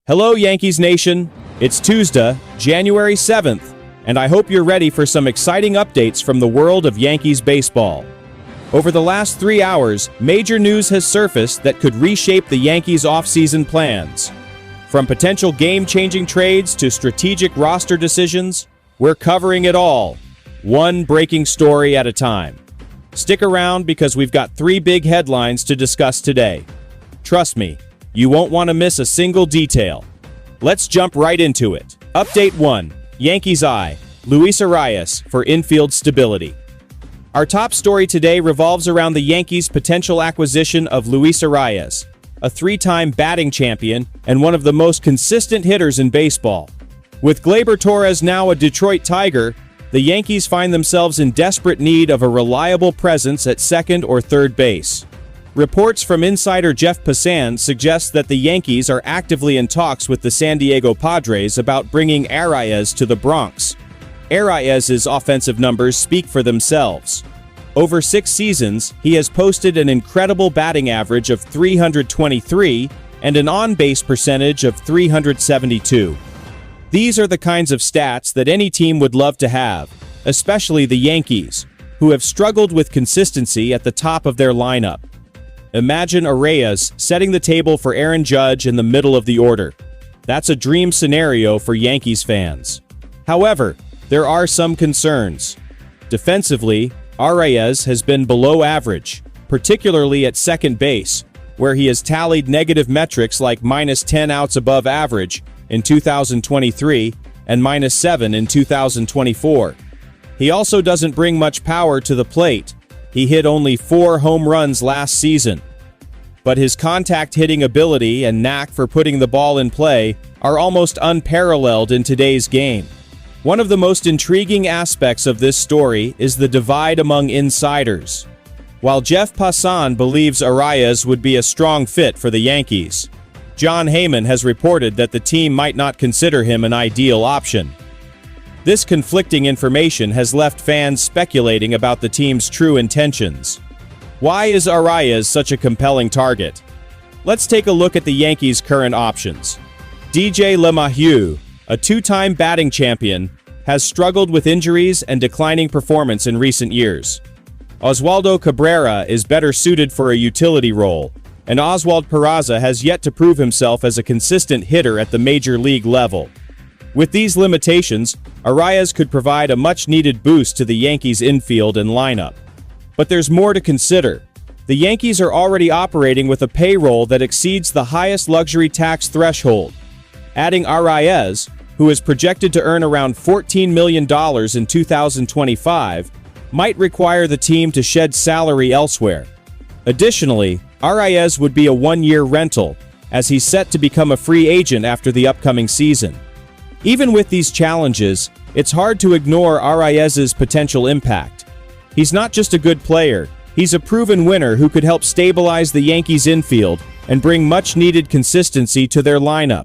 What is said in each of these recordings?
Hello, Yankees Nation. It's Tuesday, January 7th, and I hope you're ready for some exciting updates from the world of Yankees baseball. Over the last 3 hours, major news has surfaced that could reshape the Yankees' offseason plans. From potential game-changing trades to strategic roster decisions, we're covering it all, one breaking story at a time. Stick around because we've got 3 big headlines to discuss today. Trust me, you won't want to miss a single detail. Let's jump right into it. Update 1. Yankees eye Luis Arraez for infield stability. Our top story today revolves around the Yankees' potential acquisition of Luis Arraez, a 3-time batting champion and one of the most consistent hitters in baseball. With Gleyber Torres now a Detroit Tiger, the Yankees find themselves in desperate need of a reliable presence at second or third base. Reports from insider Jeff Passan suggest that the Yankees are actively in talks with the San Diego Padres about bringing Arraez to the Bronx. Arraez's offensive numbers speak for themselves. Over 6 seasons, he has posted an incredible batting average of .323 and an on-base percentage of .372. These are the kinds of stats that any team would love to have, especially the Yankees, who have struggled with consistency at the top of their lineup. Imagine Arraez setting the table for Aaron Judge in the middle of the order. That's a dream scenario for Yankees fans. However, there are some concerns. Defensively, Arraez has been below average, particularly at second base, where he has tallied negative metrics like -10 outs above average in 2023 and -7 in 2024. He also doesn't bring much power to the plate. He hit only 4 home runs last season. But his contact hitting ability and knack for putting the ball in play are almost unparalleled in today's game. One of the most intriguing aspects of this story is the divide among insiders. While Jeff Passan believes Arraez would be a strong fit for the Yankees, Jon Heyman has reported that the team might not consider him an ideal option. This conflicting information has left fans speculating about the team's true intentions. Why is Arraez such a compelling target? Let's take a look at the Yankees' current options. DJ LeMahieu, a 2-time batting champion, has struggled with injuries and declining performance in recent years. Oswaldo Cabrera is better suited for a utility role, and Oswald Peraza has yet to prove himself as a consistent hitter at the major league level. With these limitations, Arraez could provide a much-needed boost to the Yankees' infield and lineup. But there's more to consider. The Yankees are already operating with a payroll that exceeds the highest luxury tax threshold. Adding Arraez, who is projected to earn around $14 million in 2025, might require the team to shed salary elsewhere. Additionally, Arraez would be a 1-year rental, as he's set to become a free agent after the upcoming season. Even with these challenges, it's hard to ignore Arraez's potential impact. He's not just a good player, he's a proven winner who could help stabilize the Yankees' infield and bring much-needed consistency to their lineup.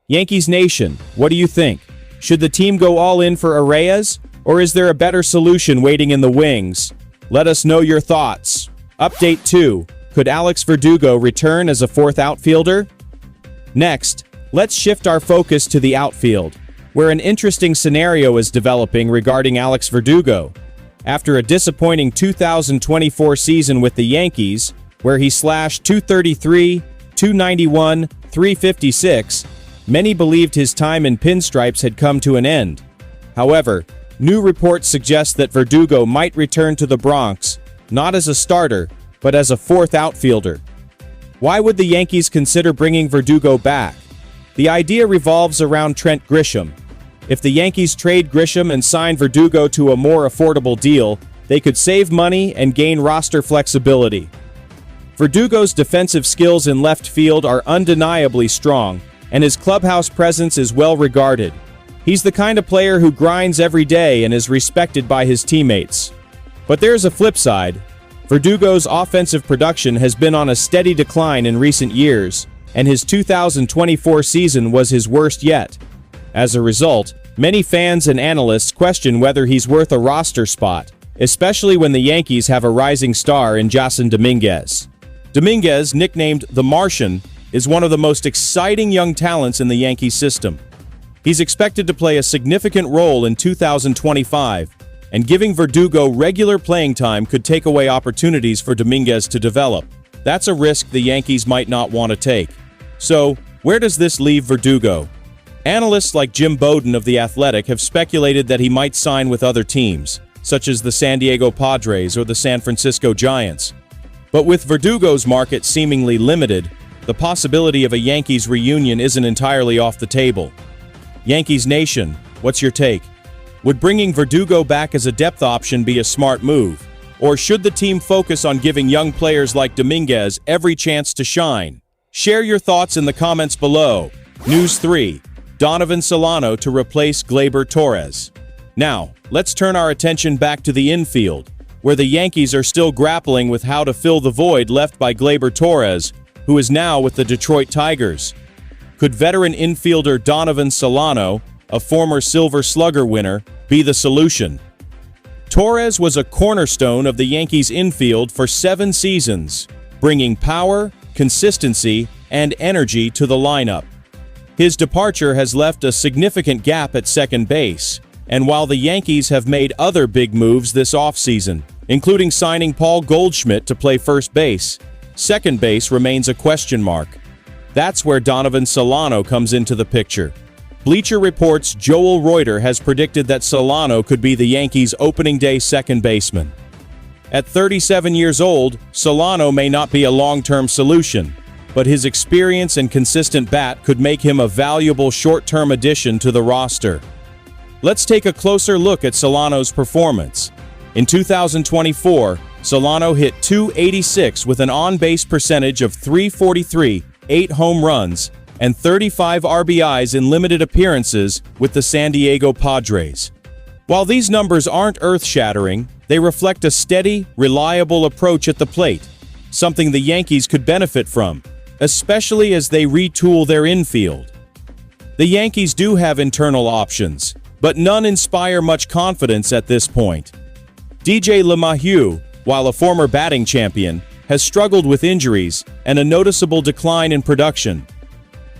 Yankees Nation, what do you think? Should the team go all in for Arraez, or is there a better solution waiting in the wings? Let us know your thoughts. Update 2. Could Alex Verdugo return as a 4th outfielder? Next, let's shift our focus to the outfield, where an interesting scenario is developing regarding Alex Verdugo. After a disappointing 2024 season with the Yankees, where he slashed .233, .291, .356, many believed his time in pinstripes had come to an end. However, new reports suggest that Verdugo might return to the Bronx, not as a starter, but as a 4th outfielder. Why would the Yankees consider bringing Verdugo back? The idea revolves around Trent Grisham. If the Yankees trade Grisham and sign Verdugo to a more affordable deal, they could save money and gain roster flexibility. Verdugo's defensive skills in left field are undeniably strong, and his clubhouse presence is well regarded. He's the kind of player who grinds every day and is respected by his teammates. But there's a flip side. Verdugo's offensive production has been on a steady decline in recent years, and his 2024 season was his worst yet. As a result, many fans and analysts question whether he's worth a roster spot, especially when the Yankees have a rising star in Jason Dominguez. Dominguez, nicknamed the Martian, is one of the most exciting young talents in the Yankees system. He's expected to play a significant role in 2025, and giving Verdugo regular playing time could take away opportunities for Dominguez to develop. That's a risk the Yankees might not want to take. So, where does this leave Verdugo? Analysts like Jim Bowden of The Athletic have speculated that he might sign with other teams, such as the San Diego Padres or the San Francisco Giants. But with Verdugo's market seemingly limited, the possibility of a Yankees reunion isn't entirely off the table. Yankees Nation, what's your take? Would bringing Verdugo back as a depth option be a smart move? Or should the team focus on giving young players like Dominguez every chance to shine? Share your thoughts in the comments below. News 3. Donovan Solano to replace Gleyber Torres. Now, let's turn our attention back to the infield, where the Yankees are still grappling with how to fill the void left by Gleyber Torres, who is now with the Detroit Tigers. Could veteran infielder Donovan Solano, a former Silver Slugger winner, be the solution? Torres was a cornerstone of the Yankees infield for 7 seasons, bringing power, consistency, and energy to the lineup. His departure has left a significant gap at second base, and while the Yankees have made other big moves this offseason, including signing Paul Goldschmidt to play first base, second base remains a question mark. That's where Donovan Solano comes into the picture. Bleacher Report's Joel Reuter has predicted that Solano could be the Yankees' opening day second baseman. At 37 years old, Solano may not be a long-term solution, but his experience and consistent bat could make him a valuable short-term addition to the roster. Let's take a closer look at Solano's performance. In 2024, Solano hit .286 with an on-base percentage of .343, 8 home runs, and 35 RBIs in limited appearances with the San Diego Padres. While these numbers aren't earth-shattering, they reflect a steady, reliable approach at the plate, something the Yankees could benefit from, especially as they retool their infield. The Yankees do have internal options, but none inspire much confidence at this point. DJ LeMahieu, while a former batting champion, has struggled with injuries and a noticeable decline in production.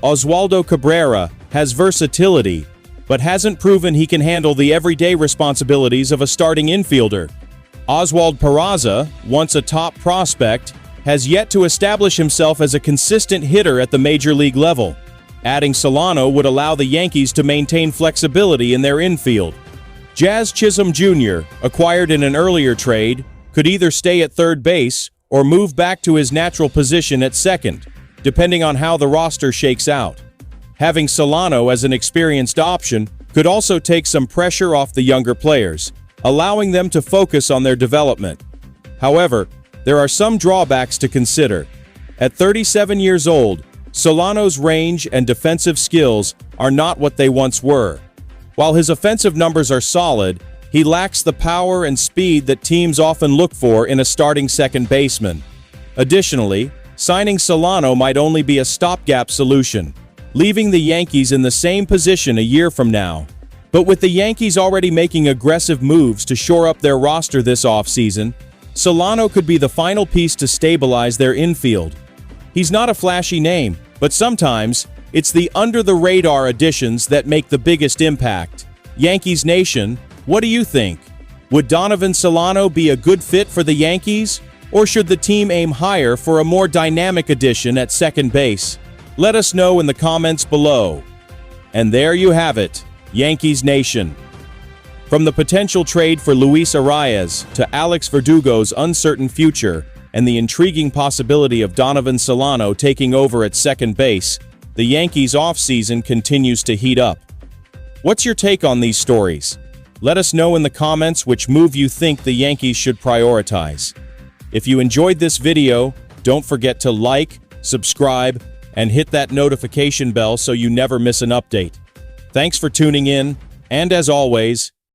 Oswaldo Cabrera has versatility, but hasn't proven he can handle the everyday responsibilities of a starting infielder. Oswald Peraza, once a top prospect, has yet to establish himself as a consistent hitter at the major league level. Adding Solano would allow the Yankees to maintain flexibility in their infield. Jazz Chisholm Jr., acquired in an earlier trade, could either stay at third base or move back to his natural position at second, depending on how the roster shakes out. Having Solano as an experienced option could also take some pressure off the younger players, allowing them to focus on their development. However, there are some drawbacks to consider. At 37 years old, Solano's range and defensive skills are not what they once were. While his offensive numbers are solid, he lacks the power and speed that teams often look for in a starting second baseman. Additionally, signing Solano might only be a stopgap solution, leaving the Yankees in the same position a year from now. But with the Yankees already making aggressive moves to shore up their roster this offseason, Solano could be the final piece to stabilize their infield. He's not a flashy name, but sometimes it's the under-the-radar additions that make the biggest impact. Yankees Nation, what do you think? Would Donovan Solano be a good fit for the Yankees? Or should the team aim higher for a more dynamic addition at second base? Let us know in the comments below. And there you have it, Yankees Nation. From the potential trade for Luis Arraez to Alex Verdugo's uncertain future and the intriguing possibility of Donovan Solano taking over at second base, the Yankees' offseason continues to heat up. What's your take on these stories? Let us know in the comments which move you think the Yankees should prioritize. If you enjoyed this video, don't forget to like, subscribe, and hit that notification bell so you never miss an update. Thanks for tuning in, and as always,